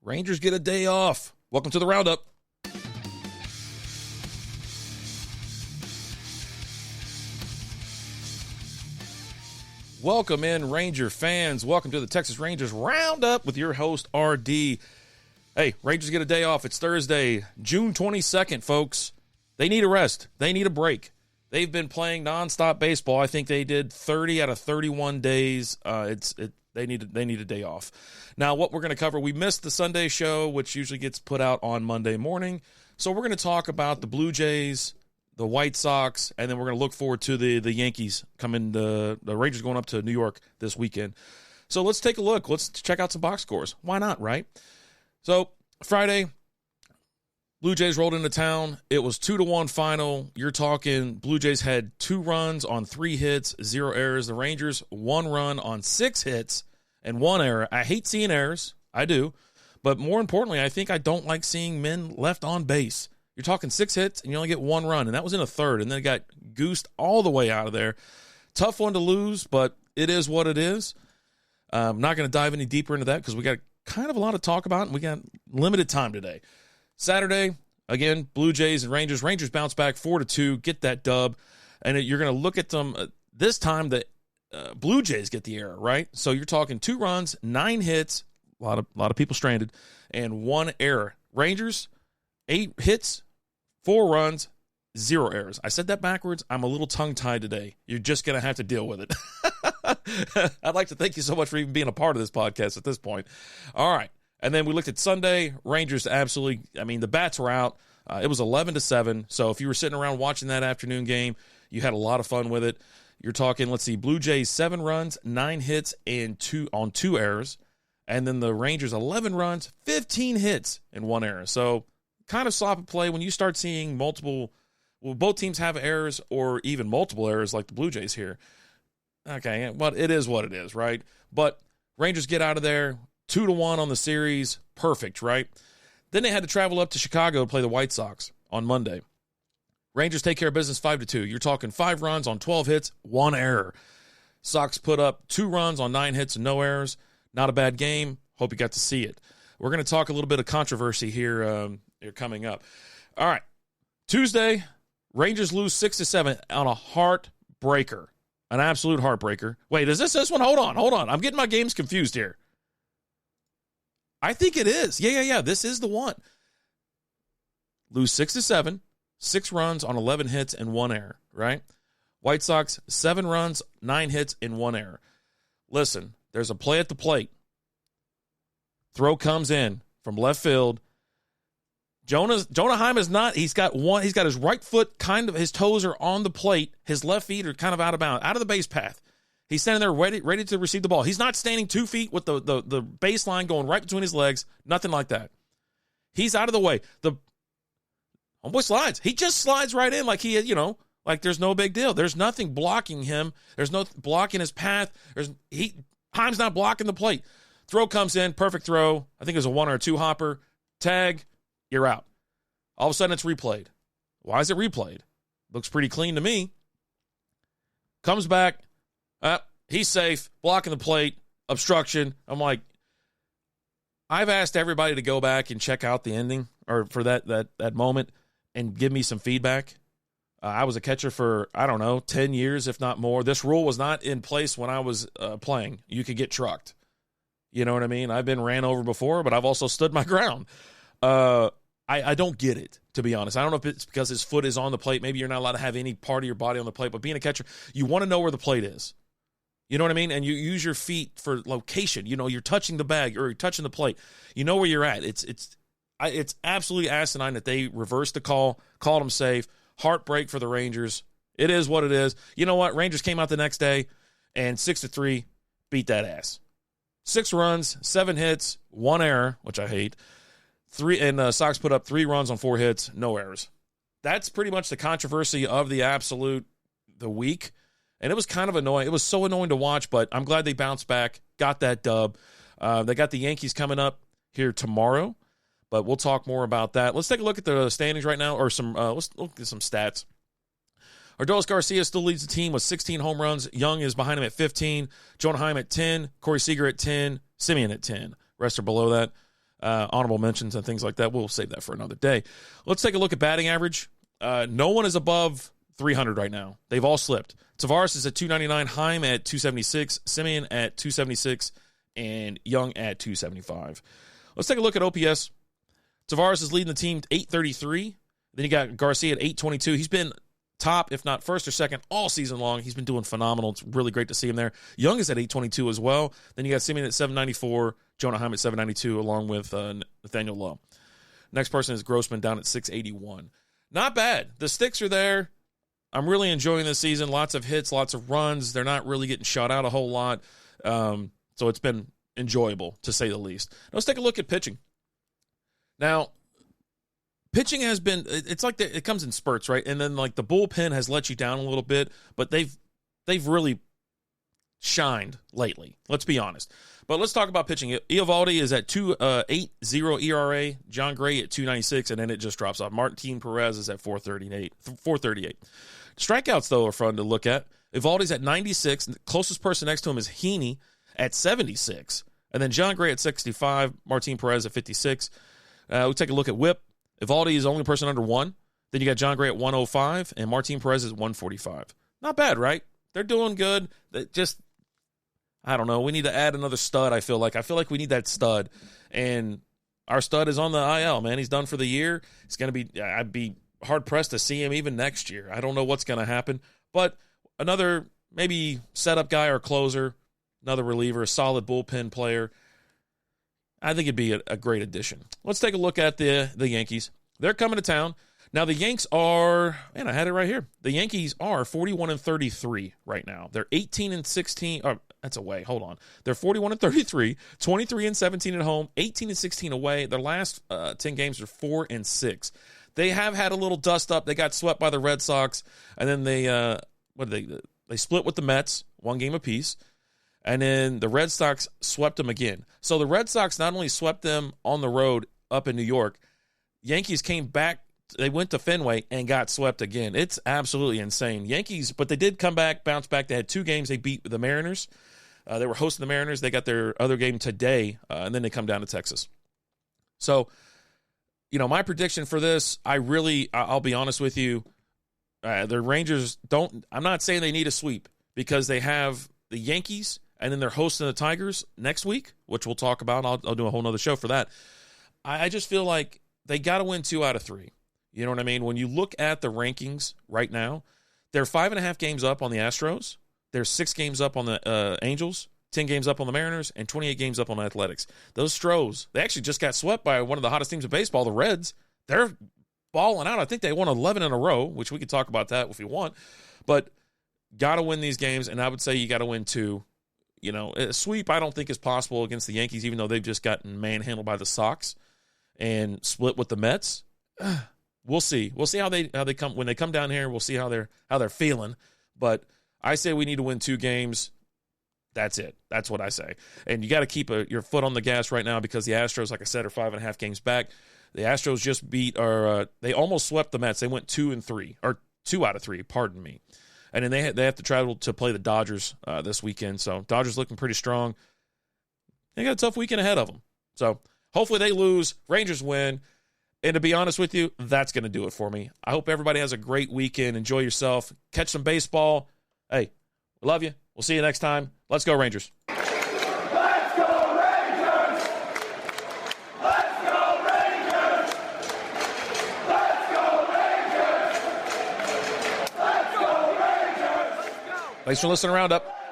Rangers get a day off. Welcome to the Roundup. Welcome in, Ranger fans. Welcome to the Texas Rangers Roundup with your host, RD. Hey, Rangers get a day off. It's Thursday, June 22nd, folks. They need a rest. They need a break. They've been playing nonstop baseball. I think they did 30 out of 31 days. They need a day off. Now, what we're going to cover, we missed the Sunday show, which usually gets put out on Monday morning. So we're going to talk about the Blue Jays, the White Sox, and then we're going to look forward to the Yankees coming. The Rangers going up to New York this weekend. So let's take a look. Let's check out some box scores. Why not, right? So Friday, Blue Jays rolled into town. It was 2-1 final. You're talking Blue Jays had 2 runs on 3 hits, 0 errors. The Rangers 1 run on 6 hits and 1 error. I hate seeing errors. I do. But more importantly, I think I don't like seeing men left on base. You're talking 6 hits and you only get 1 run, and that was in a third, and then it got goosed all the way out of there. Tough one to lose, but it is what it is. I'm not going to dive any deeper into that because we got kind of a lot to talk about, and we got limited time today. Saturday, again, Blue Jays and Rangers. Rangers bounce back 4-2, get that dub, and you're going to look at them. This time, the Blue Jays get the error, right? So you're talking 2 runs, 9 hits, a lot of people stranded, and 1 error. Rangers, 8 hits, 4 runs, 0 errors. I said that backwards. I'm a little tongue-tied today. You're just going to have to deal with it. I'd like to thank you so much for even being a part of this podcast at this point. All right. And then we looked at Sunday. Rangers absolutely, the bats were out. It was 11-7. So if you were sitting around watching that afternoon game, you had a lot of fun with it. You're talking, let's see, Blue Jays 7 runs, 9 hits, and 2 errors. And then the Rangers 11 runs, 15 hits, and 1 error. So kind of sloppy play when you start seeing both teams have errors or even multiple errors like the Blue Jays here. Okay, but it is what it is, right? But Rangers get out of there, 2-1 on the series, perfect, right? Then they had to travel up to Chicago to play the White Sox on Monday. Rangers take care of business 5-2. You're talking 5 runs on 12 hits, 1 error. Sox put up 2 runs on 9 hits and no errors. Not a bad game. Hope you got to see it. We're going to talk a little bit of controversy here coming up. All right, Tuesday, Rangers lose 6-7 on a heartbreaker. An absolute heartbreaker. Wait, is this one? Hold on. I'm getting my games confused here. I think it is. Yeah. This is the one. Lose 6-7, 6 runs on 11 hits and 1 error, right? White Sox, 7 runs, 9 hits, and 1 error. Listen, there's a play at the plate. Throw comes in from left field. Jonah Heim is not. He's got his right foot his toes are on the plate. His left feet are kind of out of bounds, out of the base path. He's standing there ready to receive the ball. He's not standing 2 feet with the baseline going right between his legs. Nothing like that. He's out of the way. The homeboy slides. He just slides right in like like there's no big deal. There's nothing blocking him. There's no blocking his path. Heim's not blocking the plate. Throw comes in, perfect throw. I think it was a 1 or a 2 hopper. Tag. You're out. All of a sudden, it's replayed. Why is it replayed? Looks pretty clean to me. Comes back. He's safe. Blocking the plate. Obstruction. I'm like, I've asked everybody to go back and check out the ending or for that moment and give me some feedback. I was a catcher for, 10 years, if not more. This rule was not in place when I was playing. You could get trucked. You know what I mean? I've been ran over before, but I've also stood my ground. I don't get it, to be honest. I don't know if it's because his foot is on the plate. Maybe you're not allowed to have any part of your body on the plate, but being a catcher, you want to know where the plate is. You know what I mean? And you use your feet for location. You're touching the bag or you're touching the plate. You know where you're at. It's absolutely asinine that they reversed the called them safe. Heartbreak for the Rangers. It is what it is. You know what? Rangers came out the next day and 6-3 beat that ass. 6 runs, 7 hits, 1 error, which I hate. Sox put up 3 runs on 4 hits, no errors. That's pretty much the controversy of the week. And it was kind of annoying. It was so annoying to watch, but I'm glad they bounced back, got that dub. They got the Yankees coming up here tomorrow, but we'll talk more about that. Let's take a look at the standings right now, or let's look at some stats. Adolis Garcia still leads the team with 16 home runs. Young is behind him at 15. Jonah Heim at 10. Corey Seager at 10. Simeon at 10. Rest are below that. honorable mentions and things like that. We'll save that for another day. Let's take a look at batting average. No one is above 300 right now. They've all slipped. Tavares is at 299, Heim at 276, Simeon at 276, and Young at 275. Let's take a look at OPS. Tavares is leading the team to 833. Then you got Garcia at 822. He's been top, if not first or second, all season long. He's been doing phenomenal. It's really great to see him there. Young is at 822 as well. Then you got Simeon at 794, Jonah Heim at 792, along with Nathaniel Lowe. Next person is Grossman down at 681. Not bad. The sticks are there. I'm really enjoying this season. Lots of hits, lots of runs. They're not really getting shot out a whole lot. So it's been enjoyable, to say the least. Now let's take a look at pitching. Now, pitching has been, it's like it comes in spurts, right? And then like the bullpen has let you down a little bit, but they've really shined lately. Let's be honest. But let's talk about pitching. Eovaldi is at 2.80 ERA, John Gray at 2.96, and then it just drops off. Martin Perez is at 4.38. Strikeouts, though, are fun to look at. Eovaldi's at 96. The closest person next to him is Heaney at 76. And then John Gray at 65, Martin Perez at 56. We'll take a look at whip. Eovaldi is the only person under 1. Then you got John Gray at 105, and Martin Perez is 145. Not bad, right? They're doing good. I don't know. We need to add another stud, I feel like. I feel like we need that stud. And our stud is on the IL, man. He's done for the year. It's going to be, I'd be hard-pressed to see him even next year. I don't know what's going to happen. But another maybe setup guy or closer, another reliever, a solid bullpen player, I think it'd be a great addition. Let's take a look at the Yankees. They're coming to town. Now, the Yanks are, man, I had it right here. The Yankees are 41-33 right now. They're 18-16. Oh, that's away. Hold on. They're 41-33, 23-17 at home, 18-16 away. Their last 10 games are 4-6. They have had a little dust up. They got swept by the Red Sox, and then they split with the Mets, 1 game apiece. And then the Red Sox swept them again. So the Red Sox not only swept them on the road up in New York, Yankees came back. They went to Fenway and got swept again. It's absolutely insane. Yankees, but they did come back, bounce back. They had 2 games. They beat the Mariners. They were hosting the Mariners. They got their other game today, and then they come down to Texas. So, my prediction for this, I'll be honest with you, the Rangers I'm not saying they need a sweep because they have the Yankees, and then they're hosting the Tigers next week, which we'll talk about. I'll do a whole nother show for that. I just feel like they got to win 2 out of 3. You know what I mean? When you look at the rankings right now, they're 5.5 games up on the Astros. They're 6 games up on the Angels, 10 games up on the Mariners, and 28 games up on the Athletics. Those Stros, they actually just got swept by one of the hottest teams in baseball, the Reds. They're balling out. I think they won 11 in a row, which we could talk about that if you want. But got to win these games, and I would say you got to win 2. A sweep I don't think is possible against the Yankees, even though they've just gotten manhandled by the Sox and split with the Mets. We'll see. We'll see how they come when they come down here. We'll see how they're feeling. But I say we need to win 2 games. That's it. That's what I say. And you got to keep your foot on the gas right now because the Astros, like I said, are 5.5 games back. The Astros just they almost swept the Mets. They went 2-3 or 2 out of 3. Pardon me. And then they have to travel to play the Dodgers this weekend. So Dodgers looking pretty strong. They got a tough weekend ahead of them. So hopefully they lose. Rangers win. And to be honest with you, that's going to do it for me. I hope everybody has a great weekend. Enjoy yourself. Catch some baseball. Hey, we love you. We'll see you next time. Let's go, Rangers. Let's go, Rangers! Let's go, Rangers! Let's go, Rangers! Let's go, Rangers! Thanks for listening to Roundup.